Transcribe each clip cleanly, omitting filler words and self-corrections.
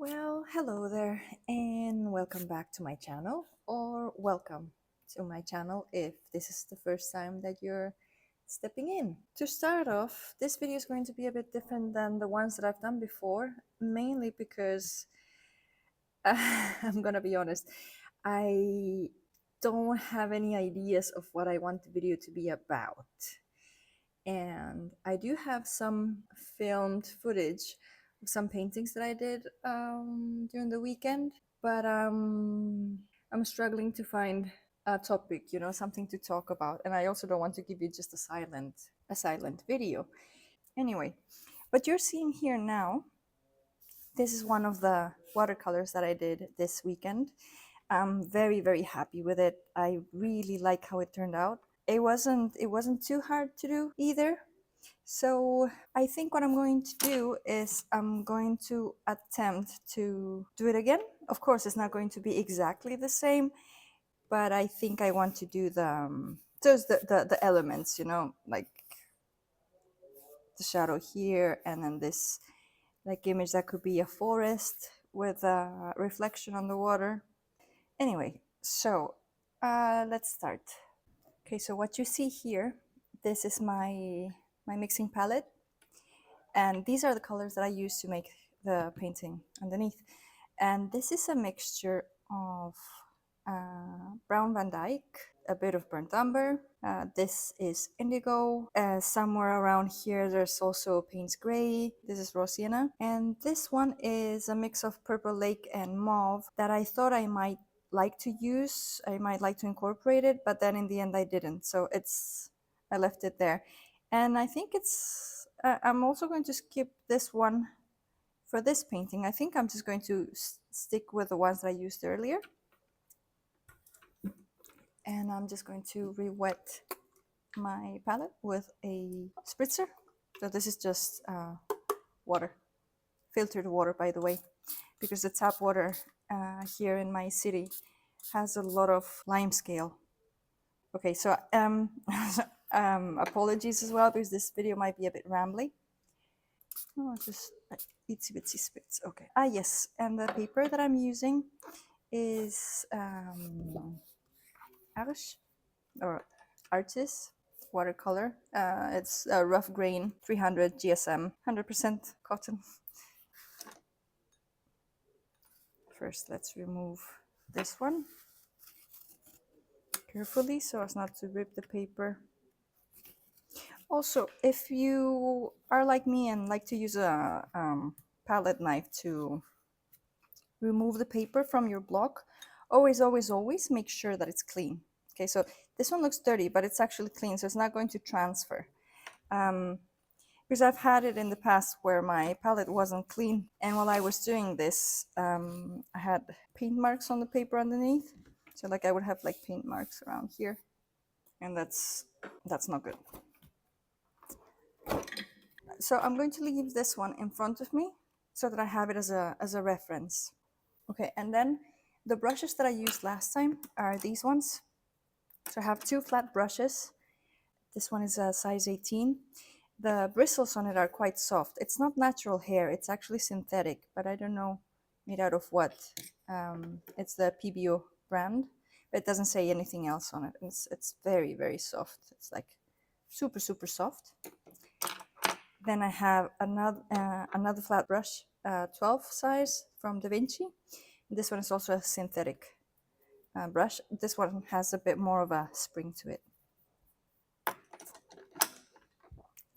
Well, hello there, and welcome back to my channel, or welcome to my channel if this is the first time that you're stepping in. To start off, this video is going to be a bit different than the ones that I've done before, mainly because I'm gonna be honest, I don't have any ideas of what I want the video to be about. And I do have some filmed footage of some paintings that I did during the weekend, but I'm struggling to find a topic, something to talk about, and I also don't want to give you just a silent video. Anyway, what you're seeing here now, this is one of the watercolors that I did this weekend. I'm very happy with it. I really like how it turned out. It wasn't too hard to do either. So I think what I'm going to do is I'm going to attempt to do it again. Of course, it's not going to be exactly the same, but I think I want to do just the elements, like the shadow here, and then this like image that could be a forest with a reflection on the water. Anyway, so let's start. Okay, so what you see here, this is my mixing palette, and these are the colors that I use to make the painting underneath. And this is a mixture of brown Van Dyke, a bit of burnt umber. This is indigo. Somewhere around here there's also Payne's Gray. This is raw sienna. And this one is a mix of purple lake and mauve that I thought I might like to use. I might like to incorporate it, but then in the end I didn't. So I left it there. And I think I'm also going to skip this one for this painting. I think I'm just going to stick with the ones that I used earlier. And I'm just going to re-wet my palette with a spritzer. So this is just water, filtered water, by the way, because the tap water here in my city has a lot of limescale. Okay, so apologies as well, because this video might be a bit rambly. Oh, just itsy bitsy spits. Okay. Yes, and the paper that I'm using is Arch or Artis watercolor. It's a rough grain 300 GSM, 100% cotton. First, let's remove this one carefully so as not to rip the paper. Also, if you are like me and like to use a palette knife to remove the paper from your block, always make sure that it's clean. Okay, so this one looks dirty, but it's actually clean, so it's not going to transfer. Because I've had it in the past where my palette wasn't clean, and while I was doing this, I had paint marks on the paper underneath. So like I would have like paint marks around here, and that's not good. So I'm going to leave this one in front of me so that I have it as a reference. Okay, and then the brushes that I used last time are these ones. So I have two flat brushes. This one is a size 18. The bristles on it are quite soft. It's not natural hair, it's actually synthetic, but I don't know made out of what. It's the PBO brand, but it doesn't say anything else on it. It's very soft. It's like super soft. Then I have another flat brush, 12 size from Da Vinci. This one is also a synthetic brush. This one has a bit more of a spring to it.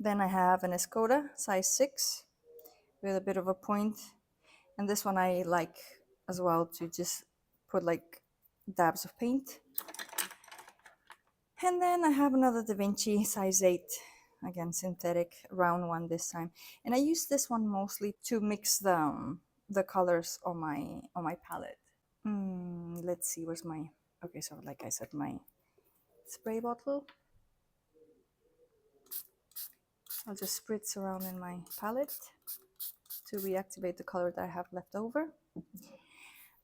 Then I have an Escoda size 6 with a bit of a point. And this one I like as well to just put like dabs of paint. And then I have another Da Vinci size 8, again synthetic, round one this time. And I use this one mostly to mix the colors on my palette. Let's see, where's my, okay, so like I said, my spray bottle. I'll just spritz around in my palette to reactivate the color that I have left over.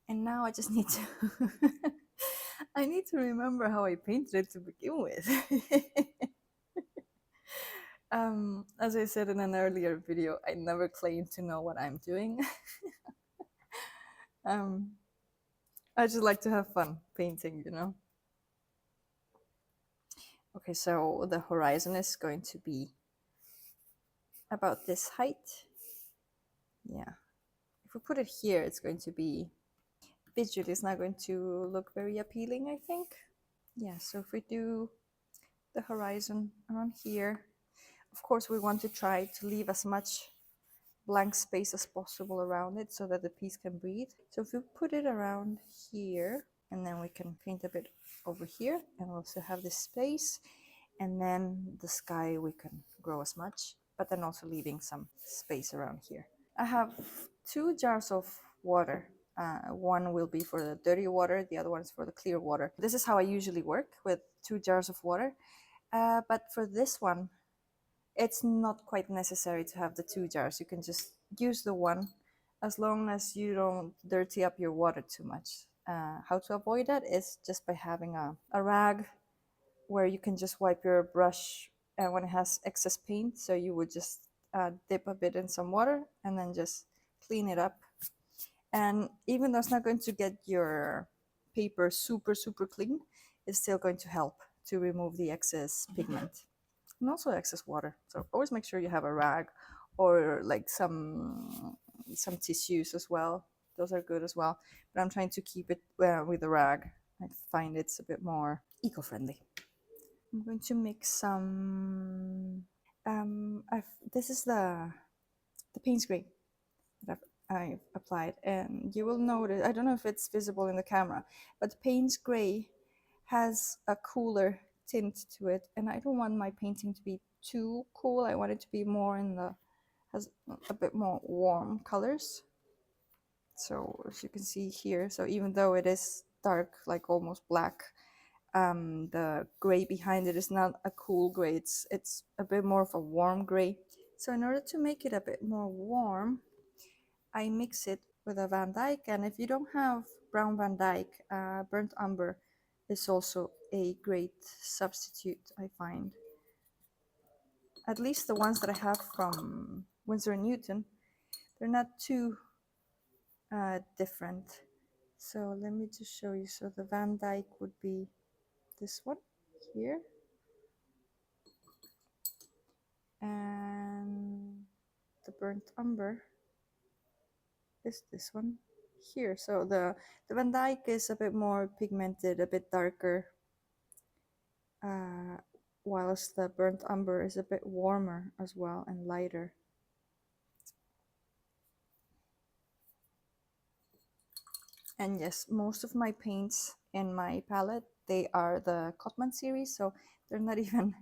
And now I just need to I need to remember how I painted it to begin with. As I said in an earlier video, I never claim to know what I'm doing. um, I just like to have fun painting, you know. Okay, so the horizon is going to be about this height. Yeah. If we put it here, it's going to be visually, it's not going to look very appealing, I think. Yeah, so if we do the horizon around here, of course, we want to try to leave as much blank space as possible around it so that the piece can breathe. So if we put it around here, and then we can paint a bit over here, and also have this space, and then the sky we can grow as much, but then also leaving some space around here. I have 2 jars of water. One will be for the dirty water, the other one is for the clear water. This is how I usually work, with 2 jars of water. But for this one, it's not quite necessary to have the 2 jars. You can just use the one, as long as you don't dirty up your water too much. How to avoid that is just by having a rag where you can just wipe your brush when it has excess paint. So you would just dip a bit in some water and then just clean it up. And even though it's not going to get your paper super clean, it's still going to help to remove the excess pigment and also excess water. So always make sure you have a rag or like some tissues as well. Those are good as well. But I'm trying to keep it with a rag. I find it's a bit more eco-friendly. I'm going to mix some. This is the Payne's Gray that I've applied, and you will notice. I don't know if it's visible in the camera, but Payne's Gray has a cooler tint to it, and I don't want my painting to be too cool. I want it to be more in the has a bit more warm colors. So as you can see here, so even though it is dark, like almost black, the gray behind it is not a cool gray. It's a bit more of a warm gray. So in order to make it a bit more warm, I mix it with a Van Dyke. And if you don't have brown Van Dyke, burnt umber is also a great substitute, I find. At least the ones that I have from Winsor Newton, they're not too different. So let me just show you. So the Van Dyke would be this one here, and the burnt umber is this one here. So the Van Dyke is a bit more pigmented, a bit darker, whilst the burnt umber is a bit warmer as well and lighter. And yes, most of my paints in my palette, they are the Cotman series, so they're not even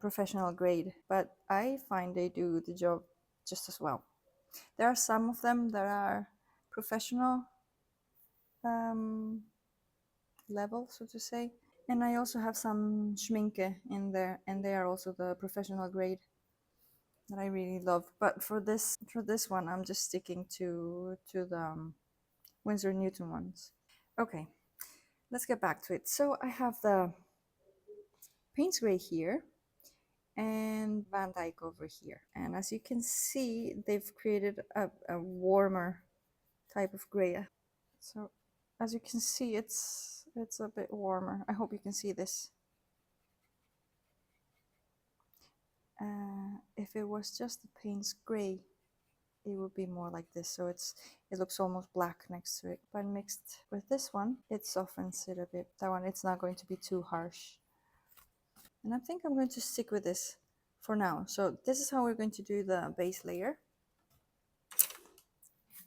professional grade, but I find they do the job just as well. There are some of them that are professional level, so to say, and I also have some Schminke in there, and they are also the professional grade that I really love. But for this one, I'm just sticking to the Winsor Newton ones. Okay, let's get back to it. So I have the Payne's Gray here and Van Dyke over here. And as you can see, they've created a warmer type of gray. So as you can see, it's a bit warmer. I hope you can see this. If it was just the Payne's Gray, it would be more like this. So it looks almost black next to it. But mixed with this one, it softens it a bit. That one, it's not going to be too harsh. And I think I'm going to stick with this for now. So this is how we're going to do the base layer.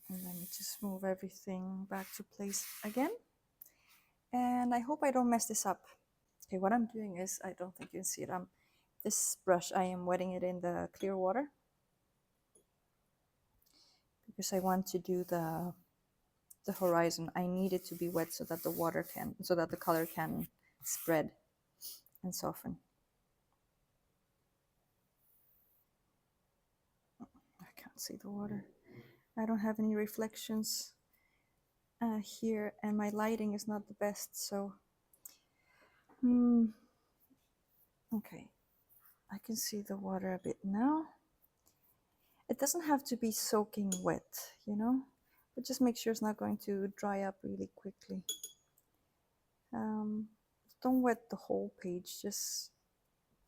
And let me just move everything back to place again. And I hope I don't mess this up. Okay, what I'm doing is, I don't think you can see it. This brush, I am wetting it in the clear water because I want to do the horizon. I need it to be wet so that the color can spread and soften. I can't see the water. I don't have any reflections here, and my lighting is not the best, so okay, I can see the water a bit now. It doesn't have to be soaking wet, you know, but just make sure it's not going to dry up really quickly. Don't wet the whole page, just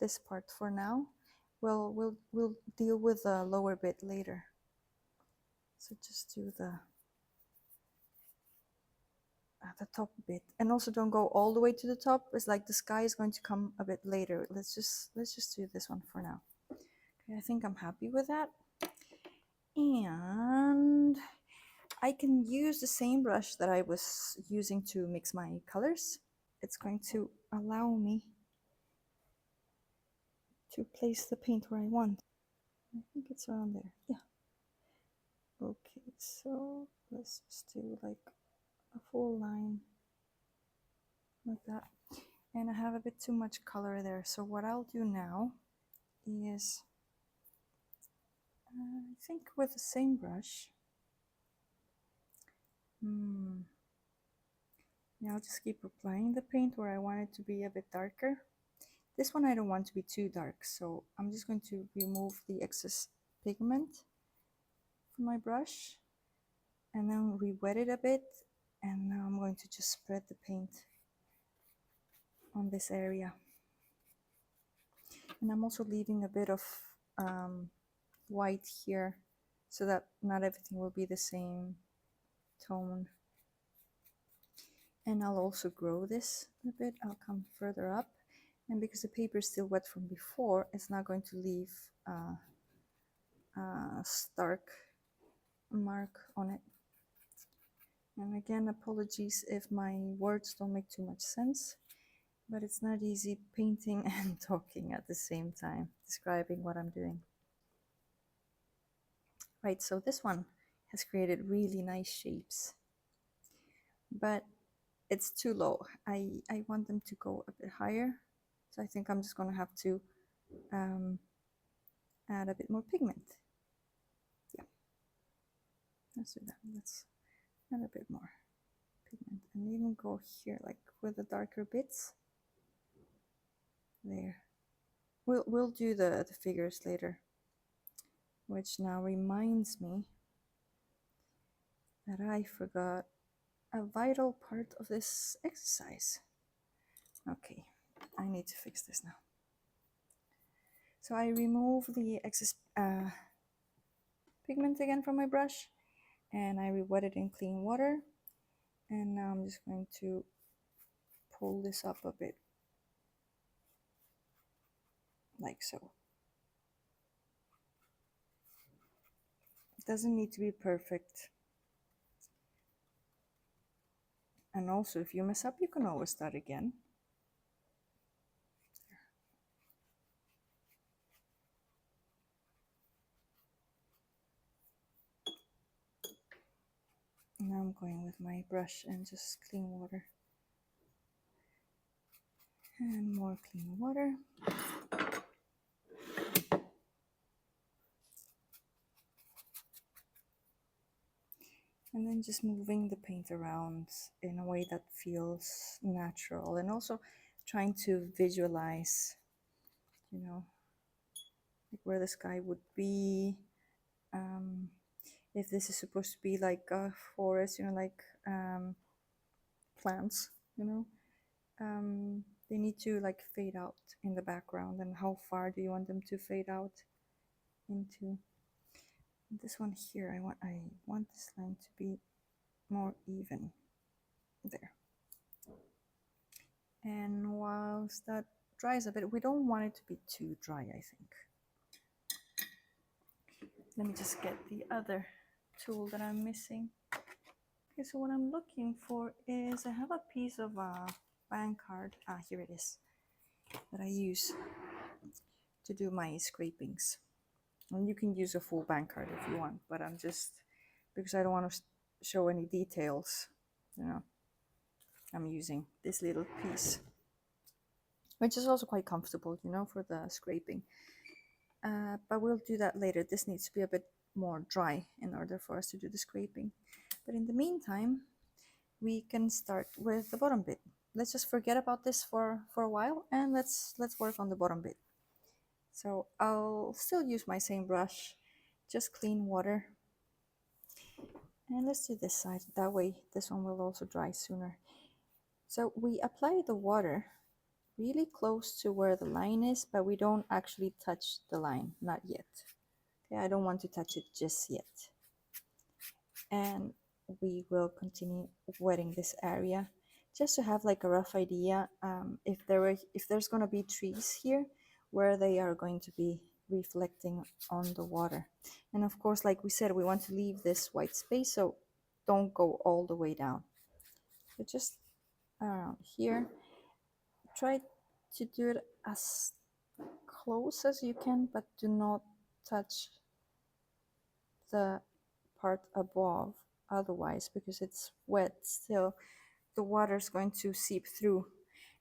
this part for now. We'll deal with the lower bit later. So just do the top bit, and also don't go all the way to the top. It's like the sky is going to come a bit later. Let's just do this one for now. Okay, I think I'm happy with that. And I can use the same brush that I was using to mix my colors. It's going to allow me to place the paint where I want. I think it's around there. Yeah. Okay, so let's just do like a full line like that. And I have a bit too much color there. So what I'll do now is, I think with the same brush, now I'll just keep applying the paint where I want it to be a bit darker. This one I don't want to be too dark, so I'm just going to remove the excess pigment from my brush and then re-wet it a bit, and now I'm going to just spread the paint on this area. And I'm also leaving a bit of white here so that not everything will be the same tone. And I'll also grow this a bit. I'll come further up, and because the paper is still wet from before, it's not going to leave a stark mark on it. And again, apologies if my words don't make too much sense, but it's not easy painting and talking at the same time, describing what I'm doing. Right, so this one has created really nice shapes, but it's too low. I want them to go a bit higher, so I think I'm just going to have to add a bit more pigment. Yeah, let's do that. Let's add a bit more pigment, and even go here like with the darker bits. There. We'll do the figures later, which now reminds me that I forgot a vital part of this exercise. Okay, I need to fix this now. So I remove the excess pigment again from my brush, and I re-wet it in clean water, and now I'm just going to pull this up a bit, like so. It doesn't need to be perfect. And also, if you mess up, you can always start again. Now I'm going with my brush and just clean water. And more clean water. And then just moving the paint around in a way that feels natural, and also trying to visualize, you know, like where the sky would be. If this is supposed to be like a forest, you know, like plants, you know, they need to like fade out in the background, and how far do you want them to fade out into? This one here, I want this line to be more even there. And whilst that dries a bit, we don't want it to be too dry, I think. Let me just get the other tool that I'm missing. Okay, so what I'm looking for is, I have a piece of bank card. Here it is, that I use to do my scrapings. And you can use a full bank card if you want, but I'm just, because I don't want to show any details, you know, I'm using this little piece, which is also quite comfortable, you know, for the scraping. But we'll do that later. This needs to be a bit more dry in order for us to do the scraping. But in the meantime, we can start with the bottom bit. Let's just forget about this for a while, and let's work on the bottom bit. So I'll still use my same brush, just clean water. And let's do this side, that way this one will also dry sooner. So we apply the water really close to where the line is, but we don't actually touch the line, not yet. Okay, I don't want to touch it just yet. And we will continue wetting this area just to have like a rough idea if there's going to be trees here, where they are going to be reflecting on the water. And of course, like we said, we want to leave this white space, so don't go all the way down, but just around here. Try to do it as close as you can, but do not touch the part above otherwise, because it's wet still, the water is going to seep through,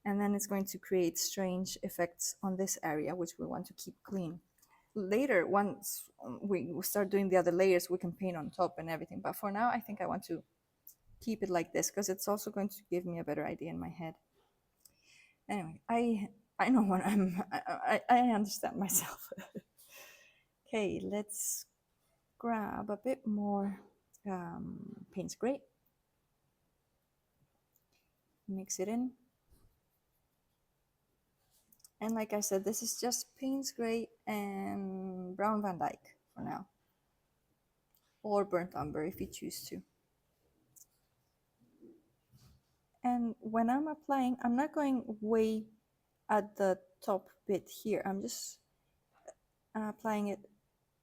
and then it's going to create strange effects on this area, which we want to keep clean. Later, once we start doing the other layers, we can paint on top and everything, but for now I think I want to keep it like this because it's also going to give me a better idea in my head. Anyway, I know what I understand myself. Okay, let's grab a bit more Payne's Gray, mix it in, and like I said, this is just Payne's Gray and Brown Van Dyke for now, or Burnt Umber if you choose to. And when I'm applying, I'm not going way at the top bit here, I'm just applying it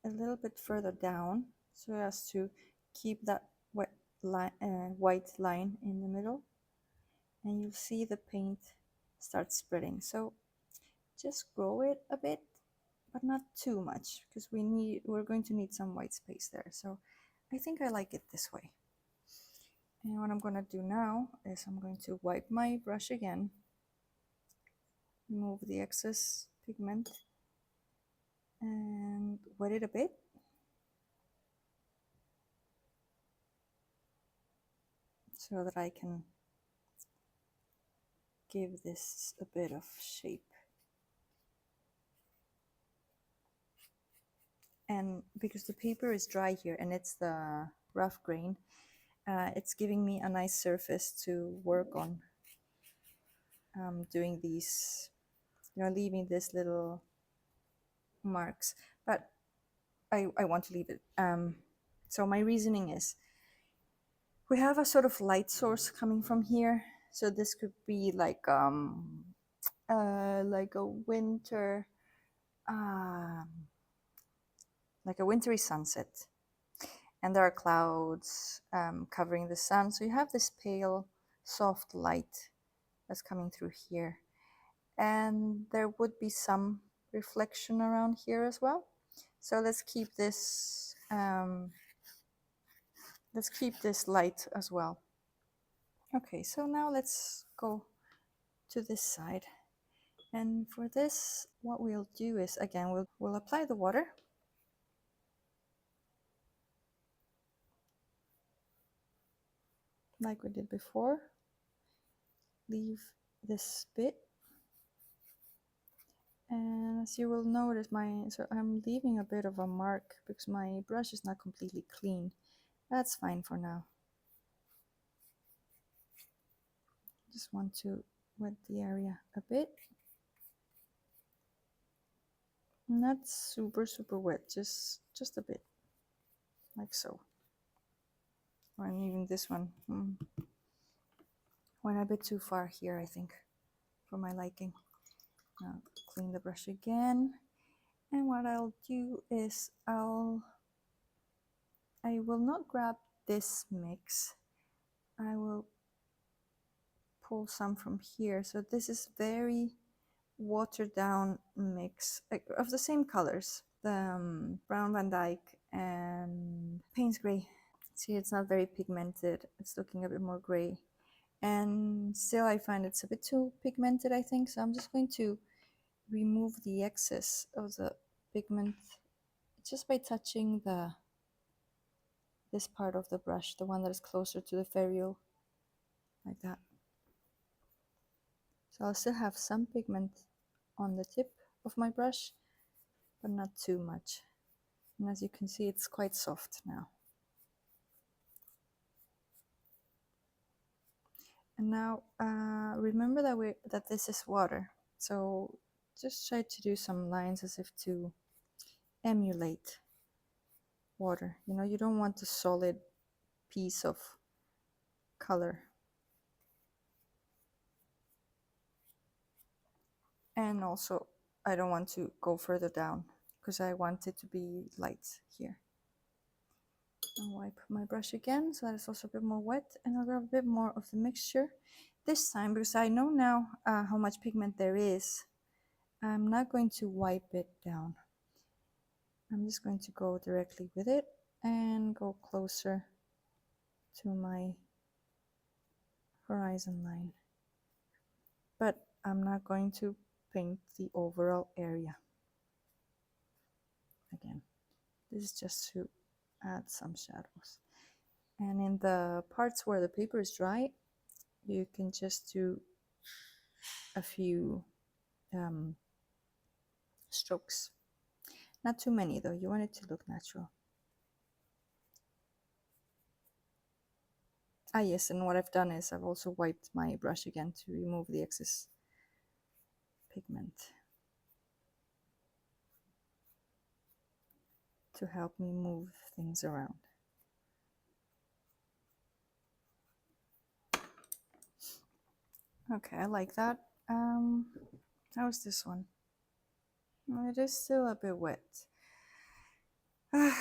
a little bit further down so as to keep that white line in the middle, and you'll see the paint start spreading. So just grow it a bit, but not too much, because we're going to need some white space there. So I think I like it this way. And what I'm going to do now is I'm going to wipe my brush again, remove the excess pigment, and wet it a bit. So that I can give this a bit of shape. And because the paper is dry here and it's the rough grain, it's giving me a nice surface to work on, doing these, leaving these little marks. But I want to leave it. So my reasoning is, we have a sort of light source coming from here. So this could be like a winter, like a wintry sunset, and there are clouds covering the sun. So you have this pale, soft light that's coming through here, and there would be some reflection around here as well. So let's keep this light as well. Okay, so now let's go to this side, and for this, what we'll do is, again, we'll apply the water. Like we did before, leave this bit, and as you will notice, so I'm leaving a bit of a mark because my brush is not completely clean. That's fine for now. Just want to wet the area a bit, not super wet, just a bit, like so. And even this one went a bit too far here, I think, for my liking. Now clean the brush again, and what I'll do is I will not grab this mix. I will pull some from here. So this is very watered down mix of the same colors, the Brown Van Dyke and Payne's Gray. See, it's not very pigmented, it's looking a bit more gray, and still I find it's a bit too pigmented, I think. So I'm just going to remove the excess of the pigment just by touching this part of the brush, the one that is closer to the ferrule, like that. So I'll still have some pigment on the tip of my brush, but not too much. And as you can see, it's quite soft now. And now remember that this is water, so just try to do some lines as if to emulate water. You know, you don't want a solid piece of color. And also, I don't want to go further down because I want it to be light here. I'll wipe my brush again so that it's also a bit more wet, and I'll grab a bit more of the mixture this time because I know now how much pigment there is. I'm not going to wipe it down. I'm just going to go directly with it and go closer to my horizon line. But I'm not going to paint the overall area. Again, this is just to add some shadows. And in the parts where the paper is dry, you can just do a few strokes. Not too many though, you want it to look natural. Ah yes, and what I've done is I've also wiped my brush again to remove the excess pigment to help me move things around. Okay, I like that. How's this one? It is still a bit wet. I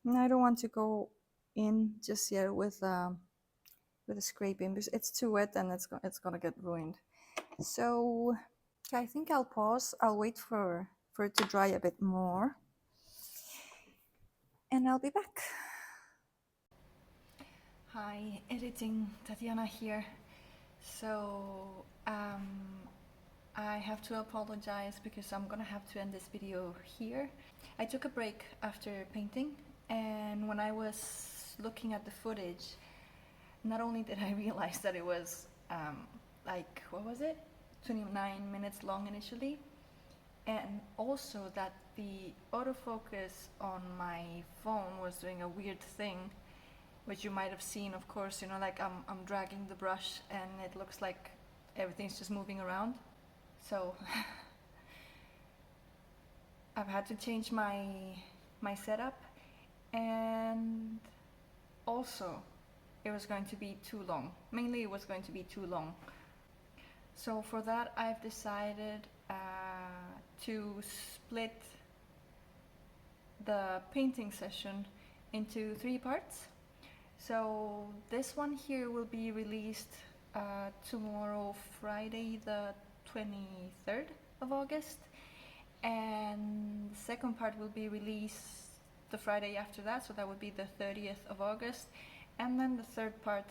don't want to go in just yet with a scraping because it's too wet and it's gonna get ruined. So okay, I think I'll pause. I'll wait for it to dry a bit more, and I'll be back. Hi, editing Tatiana here. So I have to apologize because I'm gonna have to end this video here. I took a break after painting, and when I was looking at the footage, not only did I realize that it was like, what was it? 29 minutes long initially, and also that the autofocus on my phone was doing a weird thing, which you might have seen, of course, you know, like I'm dragging the brush and it looks like everything's just moving around. So I've had to change my setup, and also it was going to be too long. Mainly it was going to be too long. So for that I've decided to split the painting session into 3 parts. So this one here will be released tomorrow, Friday the 23rd of August, and the second part will be released the Friday after that, so that would be the 30th of August, and then the third part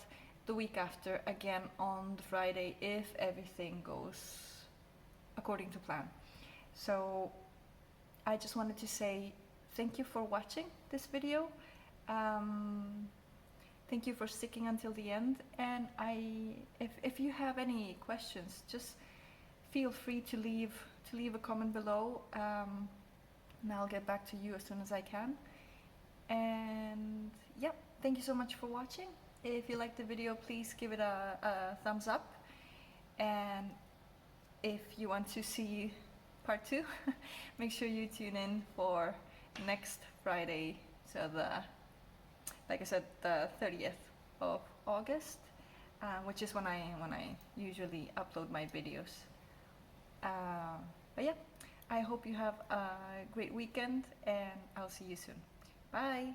the week after, again on the Friday, if everything goes according to plan. So I just wanted to say thank you for watching this video. Thank you for sticking until the end, and if you have any questions, just feel free to leave a comment below, and I'll get back to you as soon as I can. And yeah, thank you so much for watching. If you liked the video, please give it a thumbs up, and if you want to see part 2, make sure you tune in for next Friday, so like I said, the 30th of August, which is when I usually upload my videos. But yeah, I hope you have a great weekend, and I'll see you soon. Bye!